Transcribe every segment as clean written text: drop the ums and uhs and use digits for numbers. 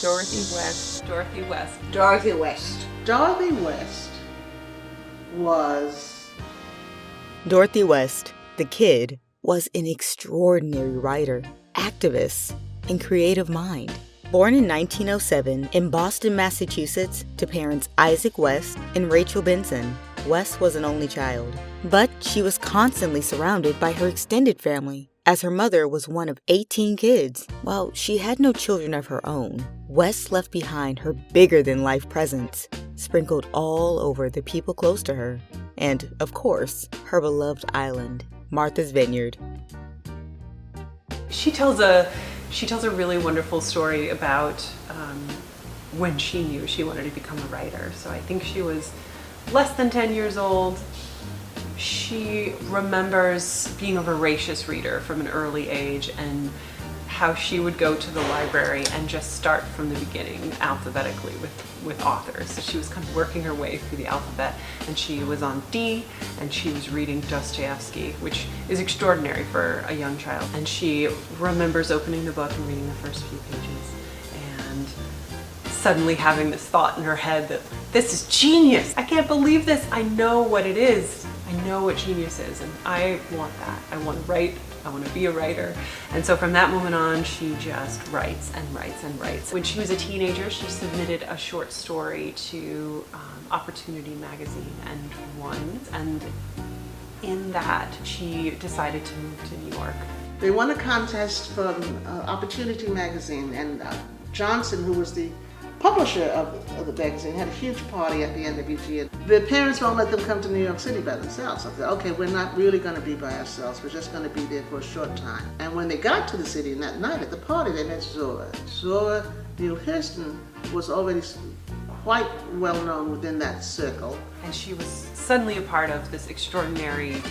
Dorothy West. Dorothy West. Dorothy West. Dorothy West was... Dorothy West, the Kid, was an extraordinary writer, activist, and creative mind. Born in 1907 in Boston, Massachusetts, to parents Isaac West and Rachel Benson, West was an only child. But she was constantly surrounded by her extended family, as her mother was one of 18 kids. While she had no children of her own, West left behind her bigger-than-life presence, sprinkled all over the people close to her, and, of course, her beloved island, Martha's Vineyard. She tells a really wonderful story about when she knew she wanted to become a writer. So I think she was less than 10 years old. She remembers being a voracious reader from an early age and how she would go to the library and just start from the beginning alphabetically with authors. So she was kind of working her way through the alphabet, and she was on D, and she was reading Dostoevsky, which is extraordinary for a young child. And she remembers opening the book and reading the first few pages and suddenly having this thought in her head that this is genius. I can't believe this. I know what it is. I know what genius is, and I want that. I want to write. I want to be a writer. And so from that moment on, she just writes and writes and writes. When she was a teenager, she submitted a short story to Opportunity magazine and won. And in that, she decided to move to New York. They won a contest from Opportunity magazine, and Johnson, who was the publisher of the magazine, had a huge party at the end of each year. The parents won't let them come to New York City by themselves. So they said, okay, we're not really going to be by ourselves. We're just going to be there for a short time. And when they got to the city, and that night at the party, they met Zora. Zora Neale Hurston was already quite well known within that circle. And she was suddenly a part of this extraordinary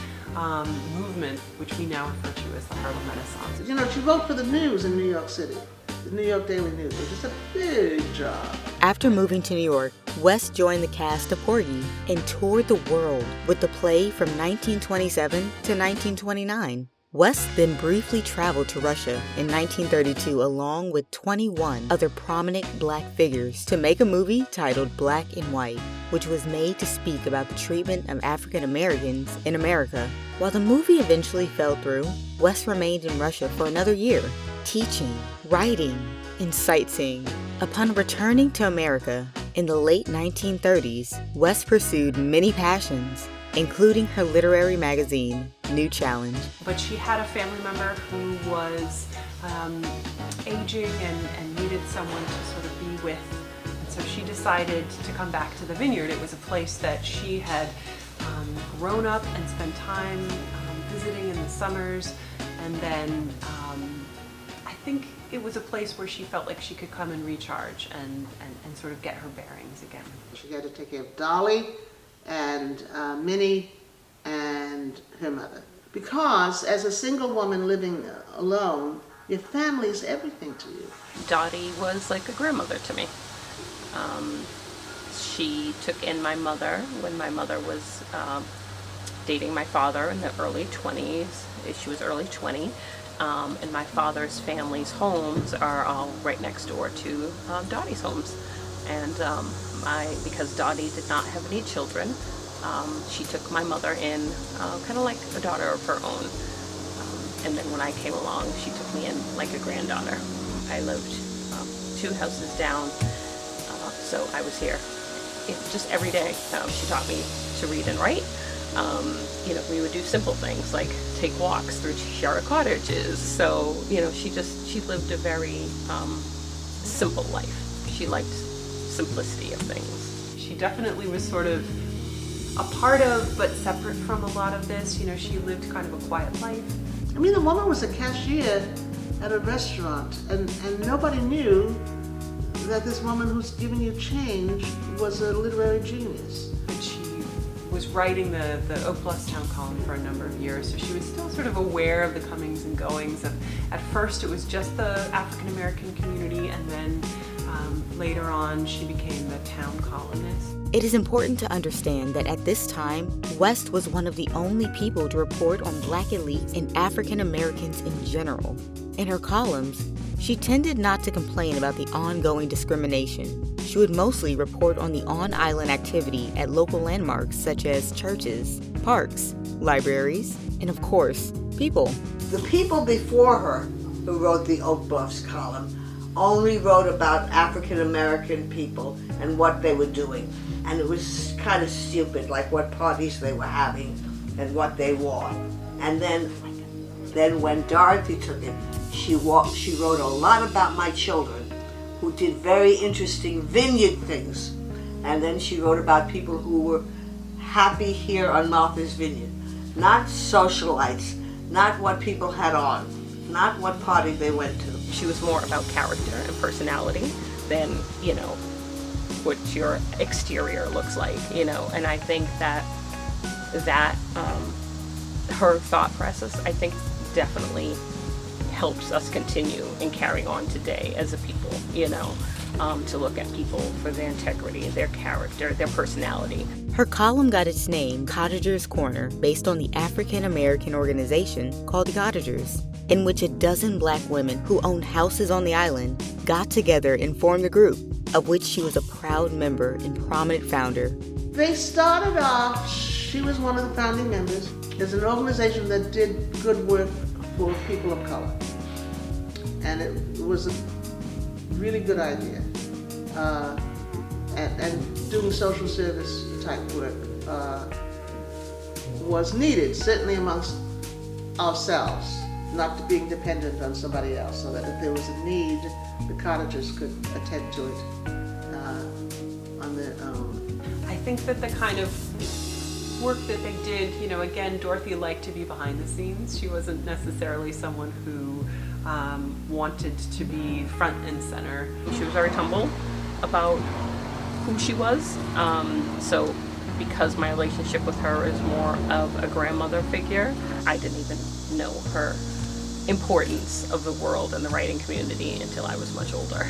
movement, which we now refer to as the Harlem Renaissance. You know, she wrote for the news in New York City. The New York Daily News, which is a big job. After moving to New York, West joined the cast of Porgy and toured the world with the play from 1927 to 1929. West then briefly traveled to Russia in 1932 along with 21 other prominent black figures to make a movie titled Black and White, which was made to speak about the treatment of African Americans in America. While the movie eventually fell through, West remained in Russia for another year, teaching, writing, and sightseeing. Upon returning to America in the late 1930s, West pursued many passions, including her literary magazine, New Challenge. But she had a family member who was aging and needed someone to sort of be with. And so she decided to come back to the Vineyard. It was a place that she had grown up and spent time visiting in the summers. And then I think it was a place where she felt like she could come and recharge and sort of get her bearings again. She had to take care of Dolly and Minnie and her mother. Because as a single woman living alone, your family is everything to you. Dottie was like a grandmother to me. She took in my mother when my mother was dating my father in the early 20s. She was early 20. And my father's family's homes are all right next door to Dottie's homes. And because Dottie did not have any children, she took my mother in kind of like a daughter of her own. And then when I came along, she took me in like a granddaughter. I lived 2 houses down, so I was here just every day. She taught me to read and write. We would do simple things like take walks through Cheshire cottages. So, she lived a very simple life. She liked simplicity of things. She definitely was sort of a part of, but separate from a lot of this. She lived kind of a quiet life. I mean, the woman was a cashier at a restaurant, and nobody knew that this woman who's giving you change was a literary genius. And she was writing the Oak Bluffs Town Column for a number of years, so she was still sort of aware of the comings and goings of, at first it was just the African American community, and then later on she became the town columnist. It is important to understand that at this time, West was one of the only people to report on Black elites and African Americans in general. In her columns, She tended not to complain about the ongoing discrimination. She would mostly report on the on-island activity at local landmarks such as churches, parks, libraries, and of course, people. The people before her who wrote the Oak Bluffs column only wrote about African American people and what they were doing. And it was kind of stupid, like what parties they were having and what they wore. And then when Dorothy took it, she wrote a lot about my children who did very interesting vineyard things. And then she wrote about people who were happy here on Martha's Vineyard. Not socialites, not what people had on, not what party they went to. She was more about character and personality than, what your exterior looks like, and I think that her thought process, I think, definitely helps us continue and carry on today as a people, to look at people for their integrity, their character, their personality. Her column got its name, Cottagers Corner, based on the African American organization called the Cottagers, in which a dozen black women who owned houses on the island got together and formed a group, of which she was a proud member and prominent founder. They started off, she was one of the founding members, as an organization that did good work for people of color. And it was a really good idea. And doing social service type work was needed, certainly amongst ourselves, not being dependent on somebody else, so that if there was a need, the cottagers could attend to it on their own. I think that the kind of work that they did, again, Dorothy liked to be behind the scenes. She wasn't necessarily someone who wanted to be front and center. She was very humble about who she was. So because my relationship with her is more of a grandmother figure, I didn't even know her importance of the world and the writing community until I was much older.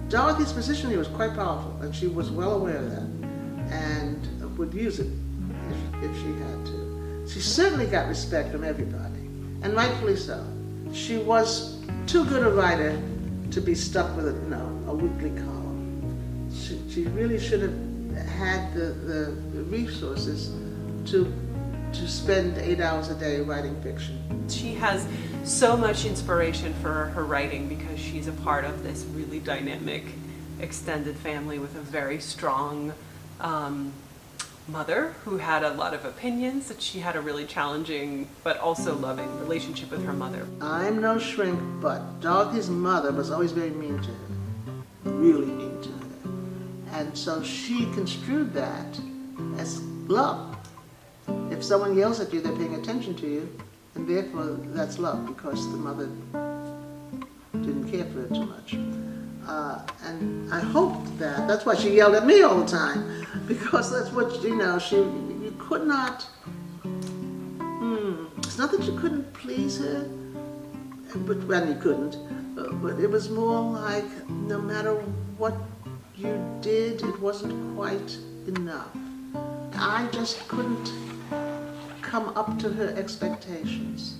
Dorothy's position here was quite powerful, and she was well aware of that, and would use it if she had to. She certainly got respect from everybody, and rightfully so. She was too good a writer to be stuck with a weekly column. She really should have had the resources to spend 8 hours a day writing fiction. She has so much inspiration for her writing because she's a part of this really dynamic extended family with a very strong mother who had a lot of opinions. That she had a really challenging but also loving relationship with her mother. I'm no shrink, but Dorothy's mother was always very mean to her, really mean to her. And so she construed that as love. If someone yells at you, they're paying attention to you, and therefore that's love, because the mother didn't care for her too much. And I hoped that's why she yelled at me all the time, because that's what, you could not, it's not that you couldn't please her, but you couldn't, but it was more like no matter what you did, it wasn't quite enough. I just couldn't come up to her expectations.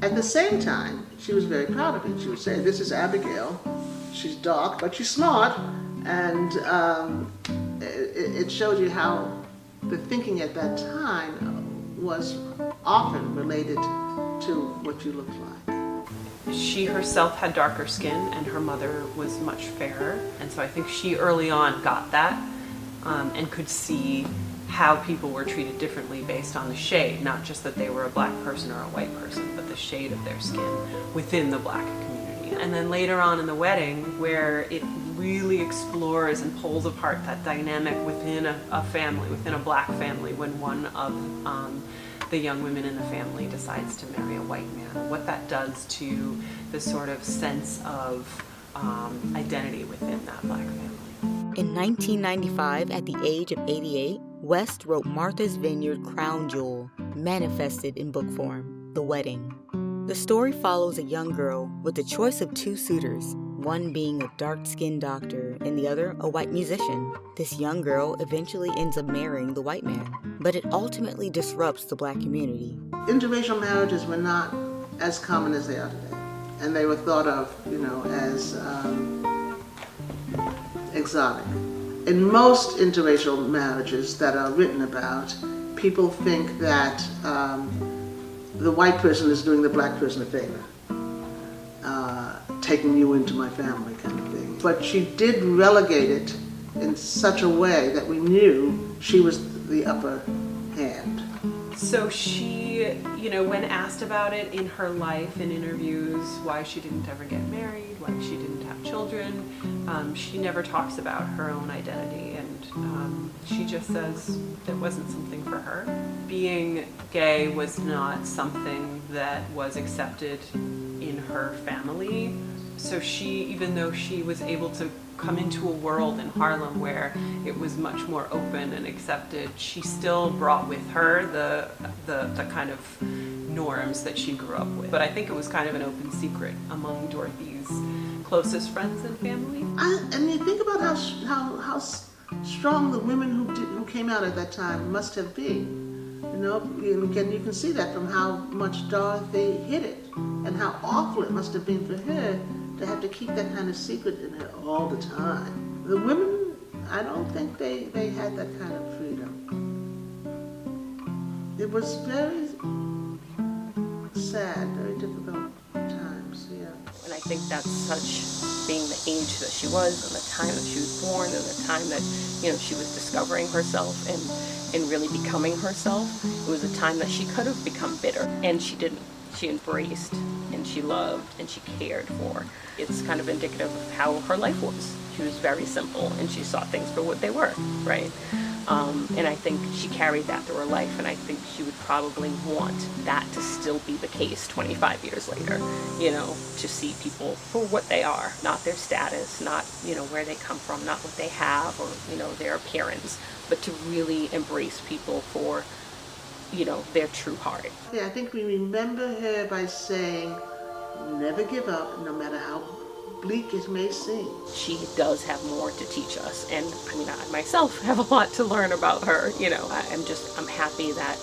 At the same time, she was very proud of it. She would say, "This is Abigail. She's dark, but she's smart." And it showed you how the thinking at that time was often related to what you looked like. She herself had darker skin and her mother was much fairer. And so I think she early on got that and could see how people were treated differently based on the shade, not just that they were a black person or a white person, but the shade of their skin within the black community. And then later on in The Wedding, where it really explores and pulls apart that dynamic within a family, within a black family, when one of the young women in the family decides to marry a white man, what that does to the sort of sense of identity within that black family. In 1995, at the age of 88, West wrote Martha's Vineyard crown jewel, manifested in book form, The Wedding. The story follows a young girl with the choice of two suitors, one being a dark-skinned doctor and the other a white musician. This young girl eventually ends up marrying the white man, but it ultimately disrupts the black community. Interracial marriages were not as common as they are today. and they were thought of, as exotic. In most interracial marriages that are written about, people think that the white person is doing the black person a favor, taking you into my family kind of thing. But she did relegate it in such a way that we knew she was the upper hand. So she, when asked about it in her life in interviews, why she didn't ever get married, why she didn't have children, she never talks about her own identity, and she just says it wasn't something for her. Being gay was not something that was accepted in her family. So she, even though she was able to come into a world in Harlem where it was much more open and accepted, she still brought with her the kind of norms that she grew up with. But I think it was kind of an open secret among Dorothy's closest friends and family. And you think about how strong the women who came out at that time must have been. You can see that from how much Dorothy hid it and how awful it must have been for her to have to keep that kind of secret in her all the time. The women, I don't think they had that kind of freedom. It was very sad, very difficult times, yeah. And I think that's such, being the age that she was and the time that she was born and the time that, she was discovering herself and really becoming herself. It was a time that she could have become bitter, and she didn't. She embraced and she loved and she cared for. It's kind of indicative of how her life was. She was very simple and she saw things for what they were, right? And I think she carried that through her life, and I think she would probably want that to still be the case 25 years later, to see people for what they are, not their status, not, where they come from, not what they have or, their appearance, but to really embrace people for, their true heart. Yeah, I think we remember her by saying, never give up, no matter how bleak it may seem. She does have more to teach us, and I myself have a lot to learn about her. I'm happy that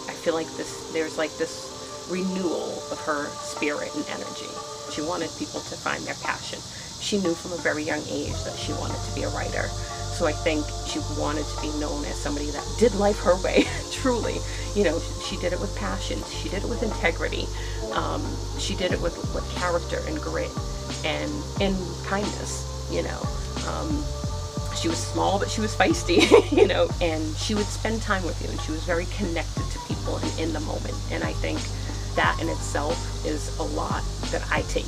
I feel like there's this renewal of her spirit and energy. She wanted people to find their passion. She knew from a very young age that she wanted to be a writer. So I think she wanted to be known as somebody that did life her way, truly. She did it with passion. She did it with integrity. She did it with character and grit and kindness, She was small, but she was feisty, and she would spend time with you, and she was very connected to people and in the moment. And I think that in itself is a lot that I take,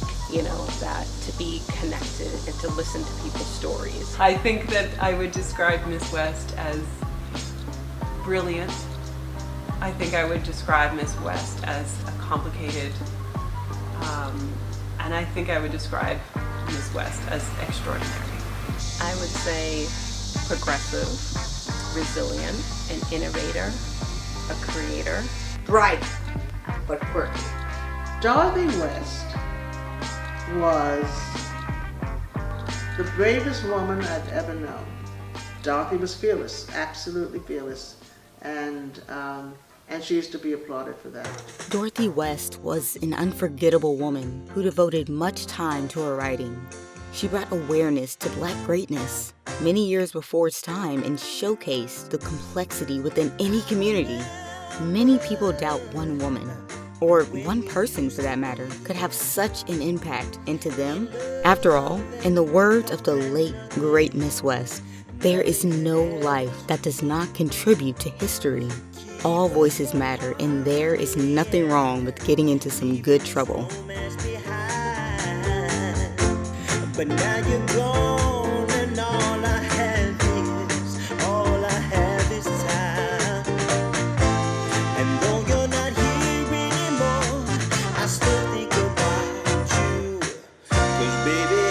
that to be connected and to listen to people's stories. I think that I would describe Miss West as brilliant. I think I would describe Miss West as a complicated, and I think I would describe Miss West as extraordinary. I would say progressive, resilient, an innovator, a creator. Bright, but quirky. Dorothy West was the bravest woman I've ever known. Dorothy was fearless, absolutely fearless, and she is to be applauded for that. Dorothy West was an unforgettable woman who devoted much time to her writing. She brought awareness to Black greatness many years before its time and showcased the complexity within any community. Many people doubt one woman, or one person for that matter, could have such an impact into them. After all, in the words of the late, great Miss West, there is no life that does not contribute to history. All voices matter, and there is nothing wrong with getting into some good trouble. But now you're gone, and all I have is time. And though you're not here anymore, I still think about you. 'Cause baby,